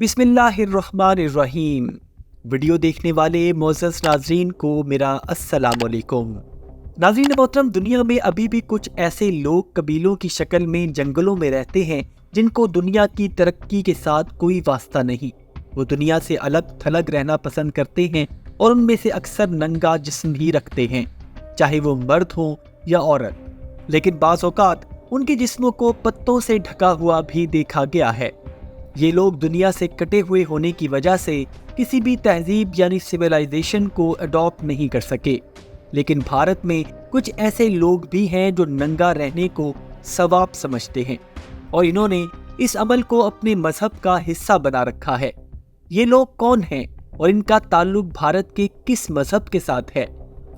بسم اللہ الرحمن الرحیم۔ ویڈیو دیکھنے والے معزز ناظرین کو میرا السلام علیکم۔ ناظرین محترم، دنیا میں ابھی بھی کچھ ایسے لوگ قبیلوں کی شکل میں جنگلوں میں رہتے ہیں جن کو دنیا کی ترقی کے ساتھ کوئی واسطہ نہیں۔ وہ دنیا سے الگ تھلگ رہنا پسند کرتے ہیں اور ان میں سے اکثر ننگا جسم ہی رکھتے ہیں، چاہے وہ مرد ہوں یا عورت۔ لیکن بعض اوقات ان کے جسموں کو پتوں سے ڈھکا ہوا بھی دیکھا گیا ہے۔ یہ لوگ دنیا سے کٹے ہوئے ہونے کی وجہ سے کسی بھی تہذیب یعنی سویلائزیشن کو اڈاپٹ نہیں کر سکے۔ لیکن بھارت میں کچھ ایسے لوگ بھی ہیں جو ننگا رہنے کو ثواب سمجھتے ہیں اور انہوں نے اس عمل کو اپنے مذہب کا حصہ بنا رکھا ہے۔ یہ لوگ کون ہیں اور ان کا تعلق بھارت کے کس مذہب کے ساتھ ہے،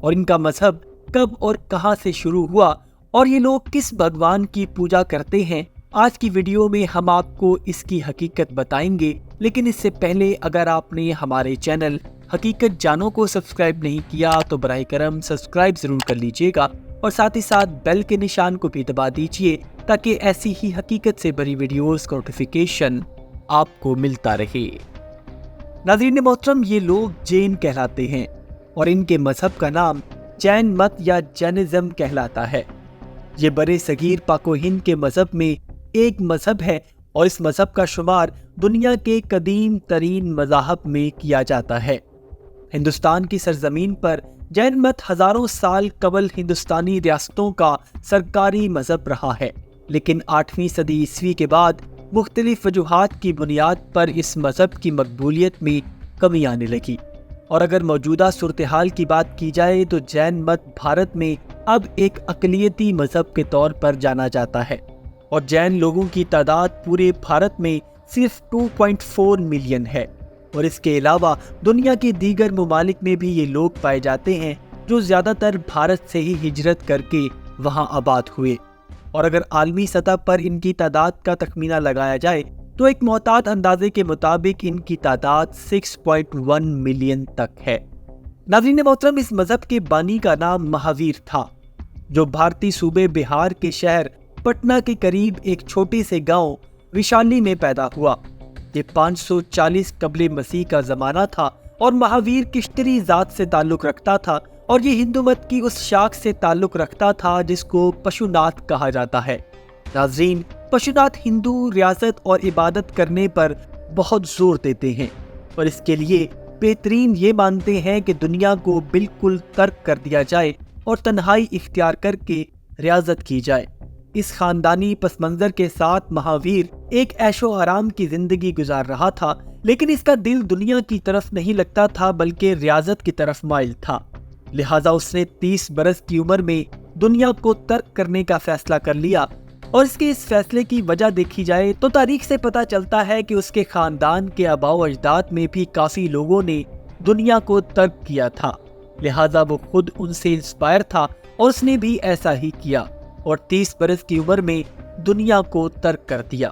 اور ان کا مذہب کب اور کہاں سے شروع ہوا، اور یہ لوگ کس بھگوان کی پوجا کرتے ہیں، آج کی ویڈیو میں ہم آپ کو اس کی حقیقت بتائیں گے۔ لیکن اس سے پہلے اگر آپ نے ہمارے چینل حقیقت جانو کو سبسکرائب نہیں کیا تو براہ کرم سبسکرائب ضرور کر لیجئے گا، اور ساتھ ہی ساتھ بیل کے نشان کو بھی دبا دیجئے تاکہ ایسی ہی حقیقت سے بری ویڈیوز کا نوٹیفیکیشن آپ کو ملتا رہے۔ ناظرین محترم، یہ لوگ جین کہلاتے ہیں اور ان کے مذہب کا نام جین مت یا جینزم کہلاتا ہے۔ یہ برے صغیر پاک و ہند کے مذہب میں ایک مذہب ہے اور اس مذہب کا شمار دنیا کے قدیم ترین مذاہب میں کیا جاتا ہے۔ ہندوستان کی سرزمین پر جین مت ہزاروں سال قبل ہندوستانی ریاستوں کا سرکاری مذہب رہا ہے، لیکن 8ویں صدی عیسوی کے بعد مختلف وجوہات کی بنیاد پر اس مذہب کی مقبولیت میں کمی آنے لگی، اور اگر موجودہ صورتحال کی بات کی جائے تو جین مت بھارت میں اب ایک اقلیتی مذہب کے طور پر جانا جاتا ہے، اور جین لوگوں کی تعداد پورے بھارت میں صرف 2.4 ملین ہے۔ اور اس کے علاوہ دنیا کے دیگر ممالک میں بھی یہ لوگ پائے جاتے ہیں جو زیادہ تر بھارت سے ہی ہجرت کر کے وہاں آباد ہوئے، اور اگر عالمی سطح پر ان کی تعداد کا تخمینہ لگایا جائے تو ایک محتاط اندازے کے مطابق ان کی تعداد 6.1 ملین تک ہے۔ ناظرین محترم، اس مذہب کے بانی کا نام مہاویر تھا، جو بھارتی صوبے بہار کے شہر پٹنہ کے قریب ایک چھوٹے سے گاؤں وشالی میں پیدا ہوا۔ یہ 540 قبل مسیح کا زمانہ تھا اور مہاویر کشتری ذات سے تعلق رکھتا تھا، اور یہ ہندو مت کی اس شاخ سے تعلق رکھتا تھا جس کو پشوناتھ کہا جاتا ہے۔ ناظرین، پشوناتھ ہندو ریاضت اور عبادت کرنے پر بہت زور دیتے ہیں، اور اس کے لیے بہترین یہ مانتے ہیں کہ دنیا کو بالکل ترک کر دیا جائے اور تنہائی اختیار کر کے ریاضت کی جائے۔ اس خاندانی پس منظر کے ساتھ مہاویر ایک عیش و آرام کی زندگی گزار رہا تھا، لیکن اس کا دل دنیا کی طرف نہیں لگتا تھا بلکہ ریاضت کی طرف مائل تھا۔ لہٰذا اس نے 30 برس کی عمر میں دنیا کو ترک کرنے کا فیصلہ کر لیا، اور اس کے اس فیصلے کی وجہ دیکھی جائے تو تاریخ سے پتہ چلتا ہے کہ اس کے خاندان کے آباء و اجداد میں بھی کافی لوگوں نے دنیا کو ترک کیا تھا، لہٰذا وہ خود ان سے انسپائر تھا اور اس نے بھی ایسا ہی کیا اور 30 برس کی عمر میں دنیا کو ترک کر دیا۔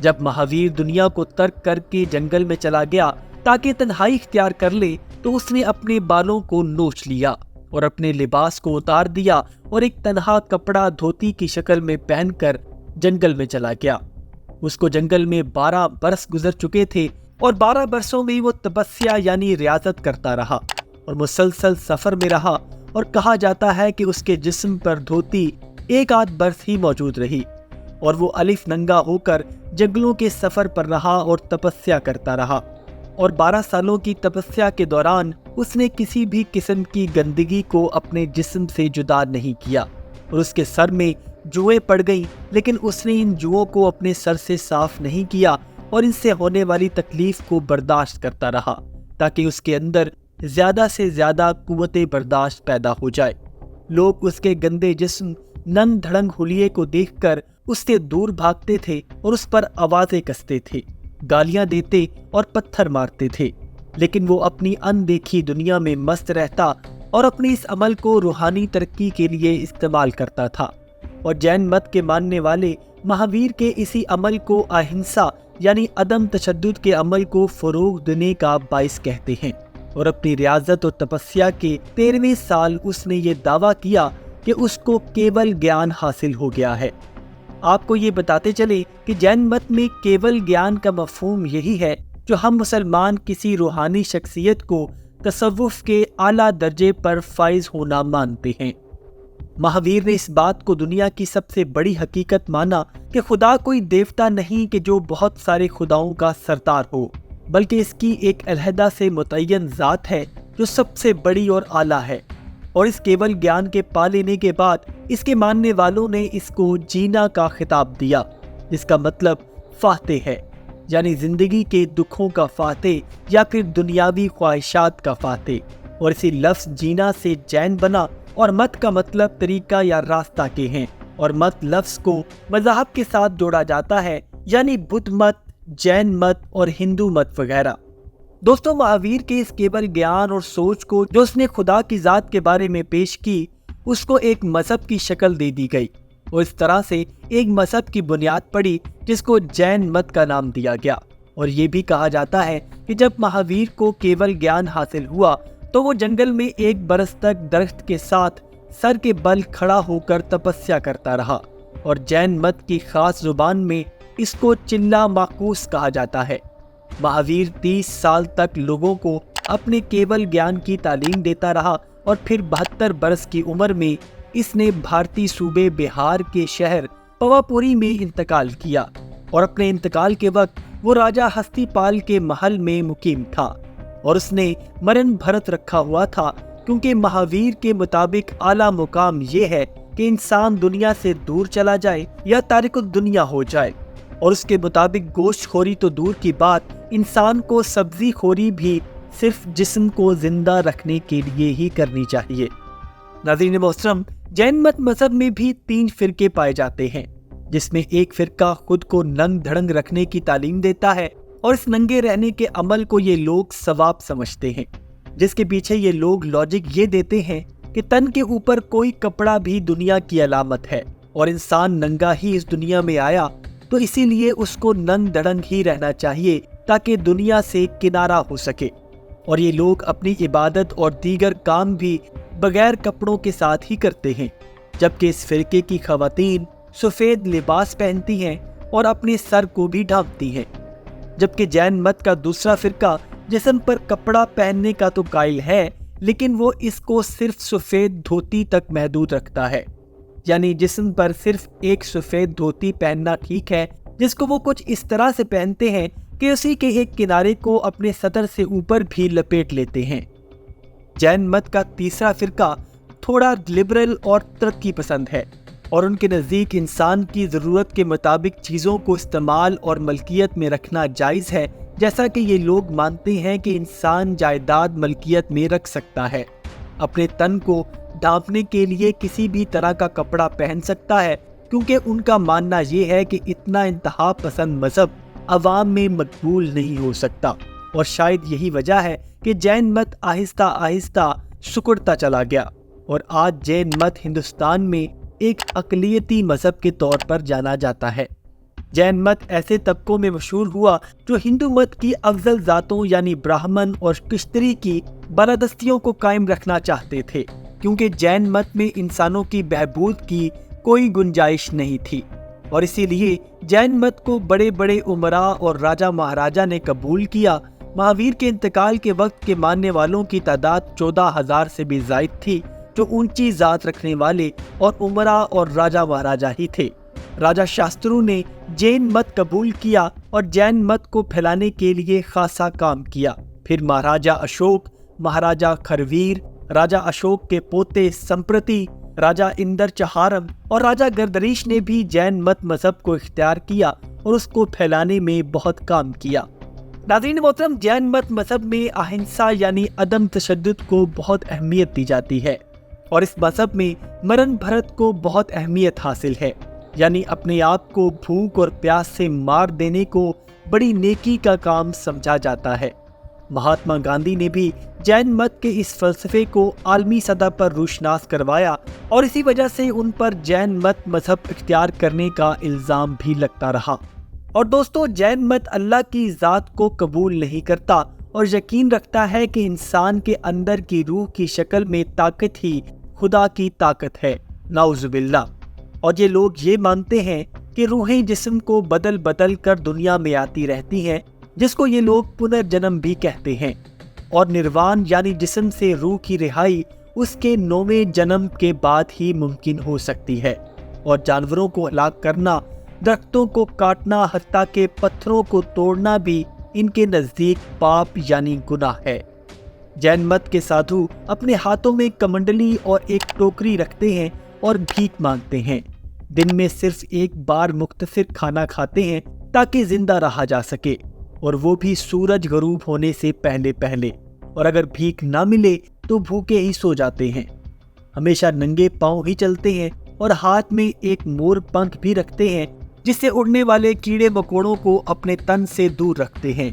جب مہاویر دنیا کو ترک کر کے جنگل میں چلا گیا تاکہ تنہائی اختیار کر لے تو اس نے اپنے بالوں کو نوچ لیا اور اپنے لباس کو اتار دیا اور ایک تنہا کپڑا دھوتی کی شکل میں پہن کر جنگل میں چلا گیا۔ اس کو جنگل میں 12 برس گزر چکے تھے اور 12 برسوں میں وہ تپسیا یعنی ریاضت کرتا رہا اور مسلسل سفر میں رہا، اور کہا جاتا ہے کہ اس کے جسم پر دھوتی 1 برس ہی موجود رہی، اور وہ الف ننگا ہو کر جنگلوں کے سفر پر رہا اور تپسیا کرتا رہا، اور 12 سالوں کی تپسیا کے دوران اس نے کسی بھی قسم کی گندگی کو اپنے جسم سے جدا نہیں کیا، اور اس کے سر میں جوئیں پڑ گئیں، لیکن اس نے ان جوؤں کو اپنے سر سے صاف نہیں کیا اور ان سے ہونے والی تکلیف کو برداشت کرتا رہا تاکہ اس کے اندر زیادہ سے زیادہ قوت برداشت پیدا ہو جائے۔ لوگ اس کے گندے جسم ننگ دھڑنگ حلیے کو دیکھ کر اس سے دور بھاگتے تھے اور اس پر آوازیں کستے تھے، گالیاں دیتے اور پتھر مارتے تھے، لیکن وہ اپنی اندیکھی دنیا میں مست رہتا اور اپنی اس عمل کو روحانی ترقی کے لیے استعمال کرتا تھا۔ اور جین مت کے ماننے والے مہاویر کے اسی عمل کو اہنسا یعنی عدم تشدد کے عمل کو فروغ دینے کا باعث کہتے ہیں، اور اپنی ریاضت اور تپسیا کے 13ویں سال اس نے یہ دعویٰ کیا کہ اس کو کیول گیان حاصل ہو گیا ہے۔ آپ کو یہ بتاتے چلے کہ جین مت میں کیول گیان کا مفہوم یہی ہے جو ہم مسلمان کسی روحانی شخصیت کو تصوف کے اعلیٰ درجے پر فائز ہونا مانتے ہیں۔ مہاویر نے اس بات کو دنیا کی سب سے بڑی حقیقت مانا کہ خدا کوئی دیوتا نہیں کہ جو بہت سارے خداؤں کا سردار ہو، بلکہ اس کی ایک علیحدہ سے متعین ذات ہے جو سب سے بڑی اور اعلیٰ ہے، اور اس کیول گیان کے پا لینے کے بعد اس کے ماننے والوں نے اس کو جینا کا خطاب دیا، جس کا مطلب فاتح ہے، یعنی زندگی کے دکھوں کا فاتح یا پھر دنیاوی خواہشات کا فاتح۔ اور اسی لفظ جینا سے جین بنا، اور مت کا مطلب طریقہ یا راستہ کے ہیں، اور مت لفظ کو مذہب کے ساتھ جوڑا جاتا ہے، یعنی بدھ مت، جین مت اور ہندو مت وغیرہ۔ دوستوں، مہاویر کے اس کیول گیان اور سوچ کو جو اس نے خدا کی ذات کے بارے میں پیش کی، اس کو ایک مذہب کی شکل دے دی گئی، اور اس طرح سے ایک مذہب کی بنیاد پڑی جس کو جین مت کا نام دیا گیا۔ اور یہ بھی کہا جاتا ہے کہ جب مہاویر کو کیول گیان حاصل ہوا تو وہ جنگل میں 1 برس تک درخت کے ساتھ سر کے بل کھڑا ہو کر تپسیا کرتا رہا، اور جین مت کی خاص زبان میں اس کو چلا ماکوس کہا جاتا ہے۔ مہاویر 30 سال تک لوگوں کو اپنے کیول گیان کی تعلیم دیتا رہا، اور پھر 72 برس کی عمر میں اس نے بھارتی صوبے بہار کے شہر پواپوری میں انتقال کیا، اور اپنے انتقال کے وقت وہ راجہ ہستی پال کے محل میں مقیم تھا، اور اس نے مرن بھرت رکھا ہوا تھا، کیونکہ مہاویر کے مطابق اعلیٰ مقام یہ ہے کہ انسان دنیا سے دور چلا جائے یا تارک الدنیا ہو جائے، اور اس کے مطابق گوشت خوری تو دور کی بات، انسان کو سبزی خوری بھی صرف جسم کو زندہ رکھنے کے لیے ہی کرنی چاہیے۔ ناظرین محترم، جین مت مذہب میں بھی 3 فرقے پائے جاتے ہیں، جس میں ایک فرقہ خود کو ننگ دھڑنگ رکھنے کی تعلیم دیتا ہے، اور اس ننگے رہنے کے عمل کو یہ لوگ ثواب سمجھتے ہیں، جس کے پیچھے یہ لوگ لاجک یہ دیتے ہیں کہ تن کے اوپر کوئی کپڑا بھی دنیا کی علامت ہے، اور انسان ننگا ہی اس دنیا میں آیا تو اسی لیے اس کو ننگ دھڑنگ ہی رہنا چاہیے تاکہ دنیا سے کنارہ ہو سکے۔ اور یہ لوگ اپنی عبادت اور دیگر کام بھی بغیر کپڑوں کے ساتھ ہی کرتے ہیں، جبکہ اس فرقے کی خواتین سفید لباس پہنتی ہیں اور اپنے سر کو بھی ڈھانپتی ہیں، جبکہ جین مت کا دوسرا فرقہ جسم پر کپڑا پہننے کا تو قائل ہے، لیکن وہ اس کو صرف سفید دھوتی تک محدود رکھتا ہے، یعنی جسم پر صرف ایک سفید دھوتی پہننا ٹھیک ہے، جس کو وہ کچھ اس طرح سے پہنتے ہیں کہ اسی کے ایک کنارے کو اپنے سطر سے اوپر بھی لپیٹ لیتے ہیں۔ جین مت کا تیسرا فرقہ تھوڑا لبرل اور ترقی پسند ہے، اور ان کے نزدیک انسان کی ضرورت کے مطابق چیزوں کو استعمال اور ملکیت میں رکھنا جائز ہے، جیسا کہ یہ لوگ مانتے ہیں کہ انسان جائیداد ملکیت میں رکھ سکتا ہے، اپنے تن کو ڈھانپنے کے لیے کسی بھی طرح کا کپڑا پہن سکتا ہے، کیونکہ ان کا ماننا یہ ہے کہ اتنا انتہا پسند مذہب عوام میں مقبول نہیں ہو سکتا، اور شاید یہی وجہ ہے کہ جین مت آہستہ آہستہ سکڑتا چلا گیا، اور آج جین مت ہندوستان میں ایک اقلیتی مذہب کے طور پر جانا جاتا ہے۔ جین مت ایسے طبقوں میں مشہور ہوا جو ہندو مت کی افضل ذاتوں یعنی براہمن اور کشتری کی بالادستیوں کو قائم رکھنا چاہتے تھے، کیونکہ جین مت میں انسانوں کی بہبود کی کوئی گنجائش نہیں تھی، اور اسی لیے جین مت کو بڑے بڑے امراء اور راجہ مہاراجہ نے قبول کیا۔ مہاویر کے انتقال کے وقت کے ماننے والوں کی تعداد 14,000 سے بھی زائد تھی، جو اونچی ذات رکھنے والے اور امراء اور راجہ مہاراجہ ہی تھے۔ راجہ شاسترو نے جین مت قبول کیا اور جین مت کو پھیلانے کے لیے خاصا کام کیا۔ پھر مہاراجہ اشوک، مہاراجہ کھرویر، راجہ اشوک کے پوتے سمپرتی، راجہ اندر چہارم اور راجہ گردریش نے بھی جین مت مذہب کو اختیار کیا اور اس کو پھیلانے میں بہت کام کیا۔ ناظرین محترم، جین مت مذہب میں اہنسا یعنی عدم تشدد کو بہت اہمیت دی جاتی ہے، اور اس مذہب میں مرن بھرت کو بہت اہمیت حاصل ہے، یعنی اپنے آپ کو بھوک اور پیاس سے مار دینے کو بڑی نیکی کا کام سمجھا جاتا ہے۔ مہاتما گاندھی نے بھی جین مت کے اس فلسفے کو عالمی سطح پر روشناس کروایا، اور اسی وجہ سے ان پر جین مت مذہب اختیار کرنے کا الزام بھی لگتا رہا۔ اور دوستو، جین مت اللہ کی ذات کو قبول نہیں کرتا اور یقین رکھتا ہے کہ انسان کے اندر کی روح کی شکل میں طاقت ہی خدا کی طاقت ہے، نعوذ باللہ۔ اور یہ لوگ یہ مانتے ہیں کہ روحیں جسم کو بدل بدل کر دنیا میں آتی رہتی ہیں، جس کو یہ لوگ پنرجنم بھی کہتے ہیں، اور نروان یعنی جسم سے روح کی رہائی اس کے 9ویں جنم کے بعد ہی ممکن ہو سکتی ہے، اور جانوروں کو ہلاک کرنا، درختوں کو کاٹنا، حتیٰ کہ پتھروں کو توڑنا بھی ان کے نزدیک پاپ یعنی گناہ ہے۔ جین مت کے سادھو اپنے ہاتھوں میں کمنڈلی اور ایک ٹوکری رکھتے ہیں اور بھیک مانگتے ہیں۔ دن میں صرف ایک بار مختصر کھانا کھاتے ہیں تاکہ زندہ رہا جا سکے، اور وہ بھی سورج غروب ہونے سے پہلے پہلے، اور اگر بھیک نہ ملے تو بھوکے ہی سو جاتے ہیں۔ ہمیشہ ننگے پاؤں ہی چلتے ہیں اور ہاتھ میں ایک مور پنکھ بھی رکھتے ہیں، جس سے اڑنے والے کیڑے مکوڑوں کو اپنے تن سے دور رکھتے ہیں۔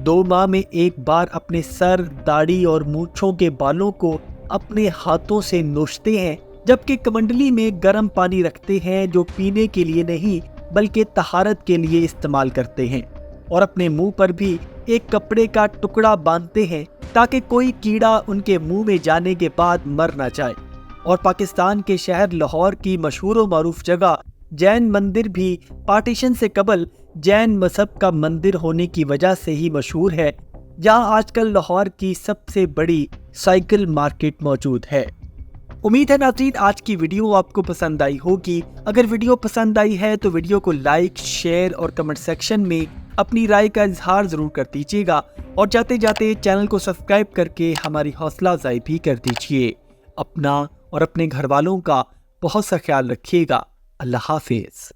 2 ماہ میں ایک بار اپنے سر، داڑھی اور مونچھوں کے بالوں کو اپنے ہاتھوں سے نوچتے ہیں، جبکہ کمنڈلی میں گرم پانی رکھتے ہیں جو پینے کے لیے نہیں بلکہ طہارت کے لیے استعمال کرتے ہیں، اور اپنے منہ پر بھی ایک کپڑے کا ٹکڑا باندھتے ہیں تاکہ کوئی کیڑا ان کے منہ میں جانے کے بعد مر نہ جائے۔ اور پاکستان کے شہر لاہور کی مشہور و معروف جگہ جین مندر بھی پارٹیشن سے قبل جین مذہب کا مندر ہونے کی وجہ سے ہی مشہور ہے، جہاں آج کل لاہور کی سب سے بڑی سائیکل مارکیٹ موجود ہے۔ امید ہے ناظرین آج کی ویڈیو آپ کو پسند آئی ہوگی۔ اگر ویڈیو پسند آئی ہے تو ویڈیو کو لائک، شیئر اور کمنٹ سیکشن میں اپنی رائے کا اظہار ضرور کر دیجیے گا، اور جاتے جاتے چینل کو سبسکرائب کر کے ہماری حوصلہ افزائی بھی کر دیجیے۔ اپنا اور اپنے گھر والوں کا بہت سا خیال رکھیے گا۔ اللہ حافظ۔